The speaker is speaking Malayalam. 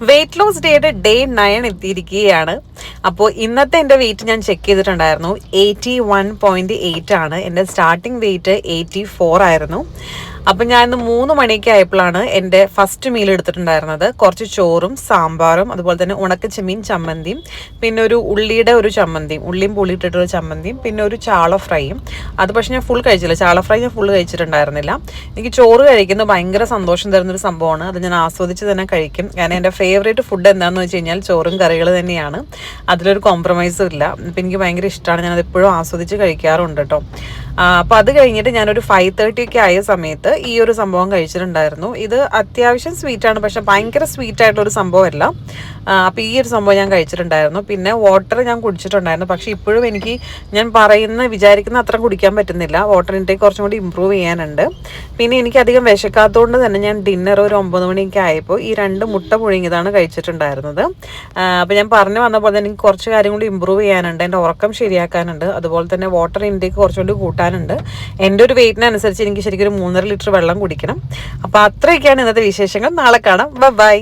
വെയിറ്റ് ലോസ് ഡേയുടെ ഡേ 9 എത്തിയിരിക്കുകയാണ്. അപ്പോൾ ഇന്നത്തെ എൻ്റെ വെയിറ്റ് ഞാൻ ചെക്ക് ചെയ്തിട്ടുണ്ടായിരുന്നു. 81.8 ആണ്. എൻ്റെ സ്റ്റാർട്ടിംഗ് വെയിറ്റ് 84 ആയിരുന്നു. അപ്പം ഞാൻ ഇന്ന് 3 മണിയൊക്കെ ആയപ്പോഴാണ് എൻ്റെ ഫസ്റ്റ് മീൽ എടുത്തിട്ടുണ്ടായിരുന്നത്. കുറച്ച് ചോറും സാമ്പാറും അതുപോലെ തന്നെ ഉണക്ക ചെമ്മീൻ ചമ്മന്തിയും പിന്നെ ഒരു ഉള്ളിയുടെ ഒരു ചമ്മന്തിയും, ഉള്ളിയും പുളിയിട്ടിട്ടൊരു ചമ്മന്തിയും പിന്നെ ഒരു ചാള ഫ്രൈയും. അത് പക്ഷേ ഞാൻ ഫുൾ കഴിച്ചില്ല. ചാള ഫ്രൈ ഞാൻ ഫുൾ കഴിച്ചിട്ടുണ്ടായിരുന്നില്ല. എനിക്ക് ചോറ് കഴിക്കുന്നത് ഭയങ്കര സന്തോഷം തരുന്നൊരു സംഭവമാണ്. അത് ഞാൻ ആസ്വദിച്ച് തന്നെ കഴിക്കും. കാരണം എൻ്റെ ഫേവറേറ്റ് ഫുഡ് എന്താണെന്ന് വെച്ച് കഴിഞ്ഞാൽ ചോറും കറികൾ തന്നെയാണ്. അതിലൊരു കോംപ്രമൈസും ഇല്ല. അപ്പം എനിക്ക് ഭയങ്കര ഇഷ്ടമാണ്. ഞാനത് എപ്പോഴും ആസ്വദിച്ച് കഴിക്കാറുണ്ട് കേട്ടോ. അപ്പോൾ അത് കഴിഞ്ഞിട്ട് ഞാനൊരു 5:30 ഒക്കെ ആയ സമയത്ത് ഈ ഒരു സംഭവം കഴിച്ചിട്ടുണ്ടായിരുന്നു. ഇത് അത്യാവശ്യം സ്വീറ്റാണ്, പക്ഷെ ഭയങ്കര സ്വീറ്റ് ആയിട്ടുള്ളൊരു സംഭവമല്ല. അപ്പോൾ ഈ ഒരു സംഭവം ഞാൻ കഴിച്ചിട്ടുണ്ടായിരുന്നു. പിന്നെ വാട്ടർ ഞാൻ കുടിച്ചിട്ടുണ്ടായിരുന്നു. പക്ഷേ ഇപ്പോഴും എനിക്ക് ഞാൻ വിചാരിക്കുന്ന അത്ര കുടിക്കാൻ പറ്റുന്നില്ല. വാട്ടർ ഇൻടേക്ക് കുറച്ചും കൂടി ഇമ്പ്രൂവ് ചെയ്യാനുണ്ട്. പിന്നെ എനിക്ക് അധികം വിശക്കാത്തതുകൊണ്ട് തന്നെ ഞാൻ ഡിന്നർ ഒരു 9 മണിയൊക്കെ ആയപ്പോൾ ഈ 2 മുട്ട പുഴുങ്ങിയതാണ് കഴിച്ചിട്ടുണ്ടായിരുന്നത്. അപ്പോൾ ഞാൻ പറഞ്ഞു വന്ന പോലെ എനിക്ക് കുറച്ച് കാര്യം കൂടി ഇമ്പ്രൂവ് ചെയ്യാനുണ്ട്. എൻ്റെ ഉറക്കം ശരിയാക്കാനുണ്ട്. അതുപോലെ തന്നെ വാട്ടർ ഇൻടേക്ക് കുറച്ചുകൂടി കൂട്ടാനുണ്ട്. എൻ്റെ ഒരു വെയിറ്റിനനുസരിച്ച് എനിക്ക് ശരിക്കും ഒരു 3.5 ലിറ്റർ വെള്ളം കുടിക്കണം. അപ്പോൾ അത്രയൊക്കെയാണ് ഇന്നത്തെ വിശേഷങ്ങൾ. നാളെ കാണാം. ബൈ.